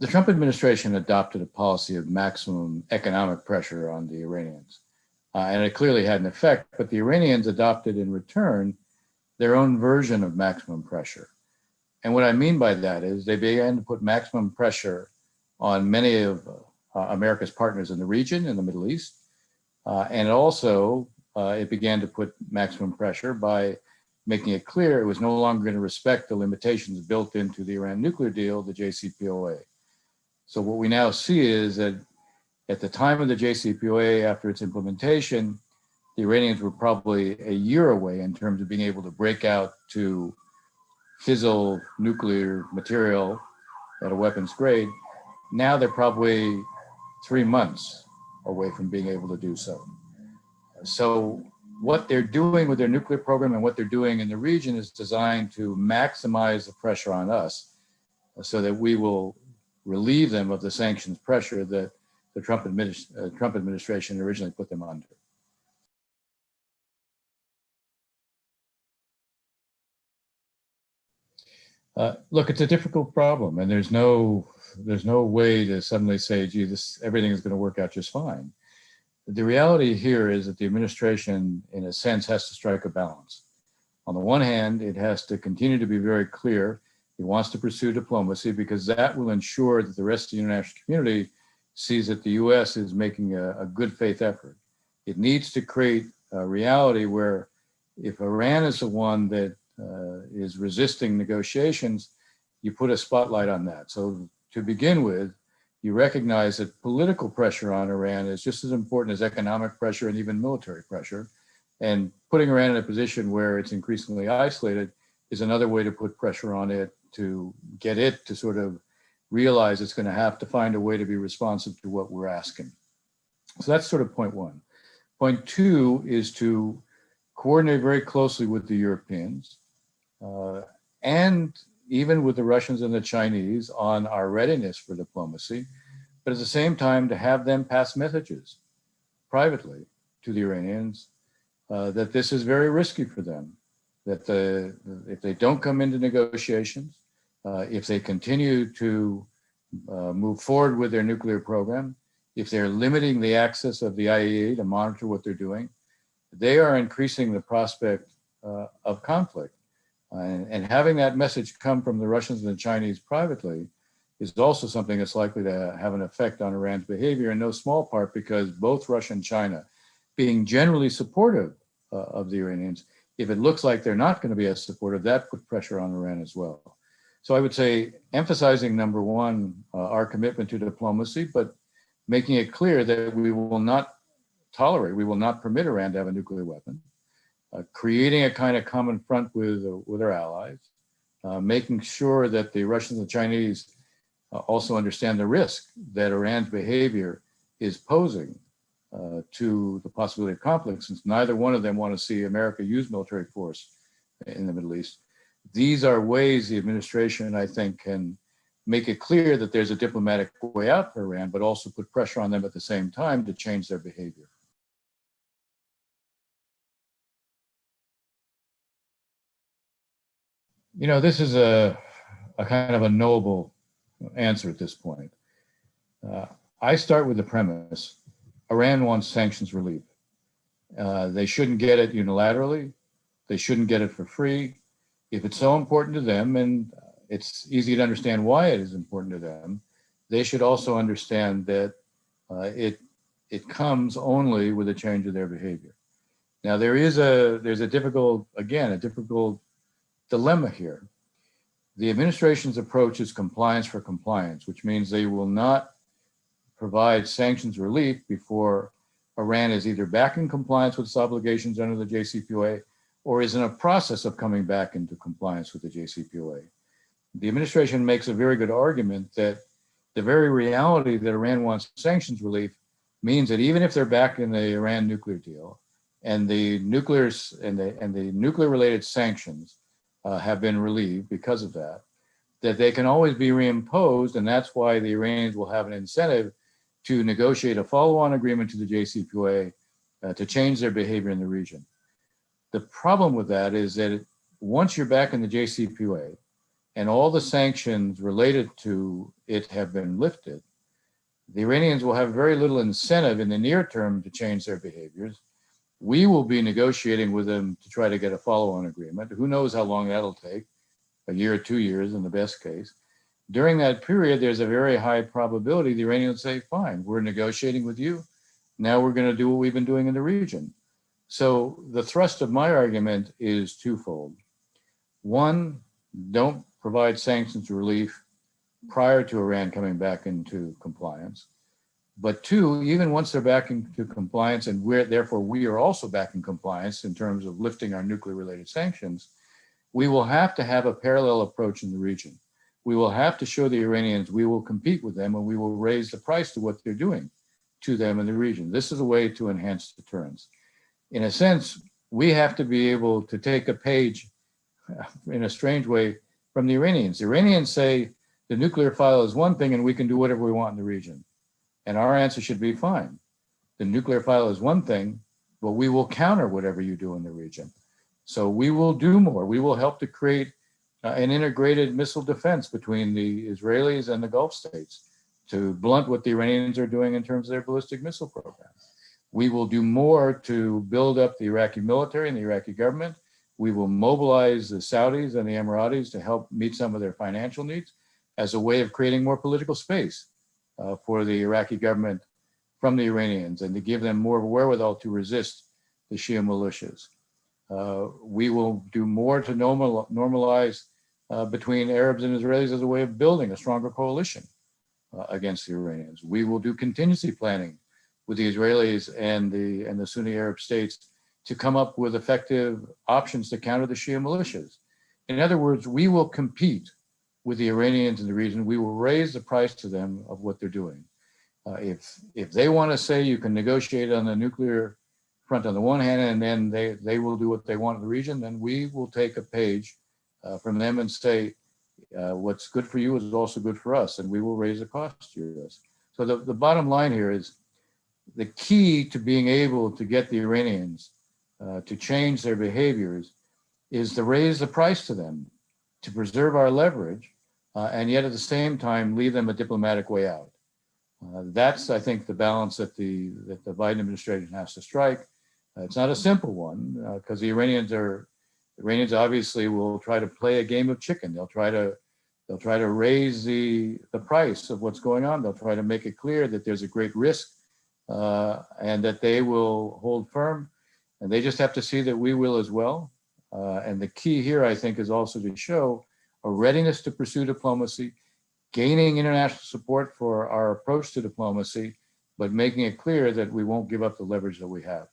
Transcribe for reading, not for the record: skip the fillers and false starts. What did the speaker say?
The Trump administration adopted a policy of maximum economic pressure on the Iranians. And it clearly had an effect, but the Iranians adopted in return their own version of maximum pressure. And what I mean by that is they began to put maximum pressure on many of America's partners in the region, in the Middle East. And also, it began to put maximum pressure by making it clear it was no longer going to respect the limitations built into the Iran nuclear deal, the JCPOA. So what we now see is that at the time of the JCPOA, after its implementation, the Iranians were probably a year away in terms of being able to break out to fissile nuclear material at a weapons grade. Now they're probably 3 months away from being able to do so. So what they're doing with their nuclear program and what they're doing in the region is designed to maximize the pressure on us so that we will relieve them of the sanctions pressure that the Trump administration originally put them under. Look, it's a difficult problem, and there's no way to suddenly say, gee, everything is going to work out just fine. The reality here is that the administration, in a sense, has to strike a balance. On the one hand, it has to continue to be very clear it wants to pursue diplomacy because that will ensure that the rest of the international community sees that the US is making a good faith effort. It needs to create a reality where if Iran is the one that is resisting negotiations, you put a spotlight on that. So to begin with, you recognize that political pressure on Iran is just as important as economic pressure and even military pressure. And putting Iran in a position where it's increasingly isolated is another way to put pressure on it to get it to sort of realize it's going to have to find a way to be responsive to what we're asking. So that's sort of point one. Point two is to coordinate very closely with the Europeans and even with the Russians and the Chinese on our readiness for diplomacy, but at the same time to have them pass messages privately to the Iranians that this is very risky for them, that if they don't come into negotiations, if they continue to move forward with their nuclear program, if they're limiting the access of the IAEA to monitor what they're doing, they are increasing the prospect of conflict. And having that message come from the Russians and the Chinese privately is also something that's likely to have an effect on Iran's behavior, in no small part because both Russia and China, being generally supportive of the Iranians, if it looks like they're not going to be as supportive, that put pressure on Iran as well. So I would say emphasizing, number one, our commitment to diplomacy, but making it clear that we will not tolerate, we will not permit Iran to have a nuclear weapon, creating a kind of common front with our allies, making sure that the Russians and Chinese also understand the risk that Iran's behavior is posing to the possibility of conflict, since neither one of them want to see America use military force in the Middle East. These are ways the administration, I think, can make it clear that there's a diplomatic way out for Iran, but also put pressure on them at the same time to change their behavior. You know, this is a kind of a knowable answer at this point. I start with the premise, Iran wants sanctions relief. They shouldn't get it unilaterally. They shouldn't get it for free. If it's so important to them, and it's easy to understand why it is important to them, they should also understand that it comes only with a change of their behavior. Now, there's a difficult dilemma here. The administration's approach is compliance for compliance, which means they will not provide sanctions relief before Iran is either back in compliance with its obligations under the JCPOA or is in a process of coming back into compliance with the JCPOA. The administration makes a very good argument that the very reality that Iran wants sanctions relief means that even if they're back in the Iran nuclear deal and the nuclear related sanctions have been relieved because of that, that they can always be reimposed, and that's why the Iranians will have an incentive to negotiate a follow-on agreement to the JCPOA to change their behavior in the region. The problem with that is that once you're back in the JCPOA, and all the sanctions related to it have been lifted, the Iranians will have very little incentive in the near term to change their behaviors. We will be negotiating with them to try to get a follow-on agreement. Who knows how long that'll take, a year or 2 years in the best case. During that period, there's a very high probability the Iranians say, fine, we're negotiating with you. Now we're going to do what we've been doing in the region. So the thrust of my argument is twofold. One, don't provide sanctions relief prior to Iran coming back into compliance. But two, even once they're back into compliance, and therefore we are also back in compliance in terms of lifting our nuclear related sanctions, we will have to have a parallel approach in the region. We will have to show the Iranians we will compete with them and we will raise the price to what they're doing to them in the region. This is a way to enhance deterrence. In a sense, we have to be able to take a page in a strange way from the Iranians. The Iranians say the nuclear file is one thing and we can do whatever we want in the region. And our answer should be fine. The nuclear file is one thing, but we will counter whatever you do in the region. So we will do more. We will help to create an integrated missile defense between the Israelis and the Gulf states to blunt what the Iranians are doing in terms of their ballistic missile program. We will do more to build up the Iraqi military and the Iraqi government. We will mobilize the Saudis and the Emiratis to help meet some of their financial needs as a way of creating more political space for the Iraqi government from the Iranians and to give them more wherewithal to resist the Shia militias. We will do more to normalize between Arabs and Israelis as a way of building a stronger coalition against the Iranians. We will do contingency planning with the Israelis and the Sunni Arab states to come up with effective options to counter the Shia militias. In other words, we will compete with the Iranians in the region. We will raise the price to them of what they're doing. If they want to say you can negotiate on the nuclear front on the one hand, and then they will do what they want in the region, then we will take a page from them and say, what's good for you is also good for us, and we will raise the cost to us. So the bottom line here is the key to being able to get the Iranians to change their behaviors is to raise the price to them, to preserve our leverage, and yet at the same time leave them a diplomatic way out. That's, I think, the balance that the Biden administration has to strike. It's not a simple one because the Iranians obviously will try to play a game of chicken. They'll try to raise the price of what's going on. They'll try to make it clear that there's a great risk and that they will hold firm. And they just have to see that we will as well. And the key here, I think, is also to show a readiness to pursue diplomacy, gaining international support for our approach to diplomacy, but making it clear that we won't give up the leverage that we have.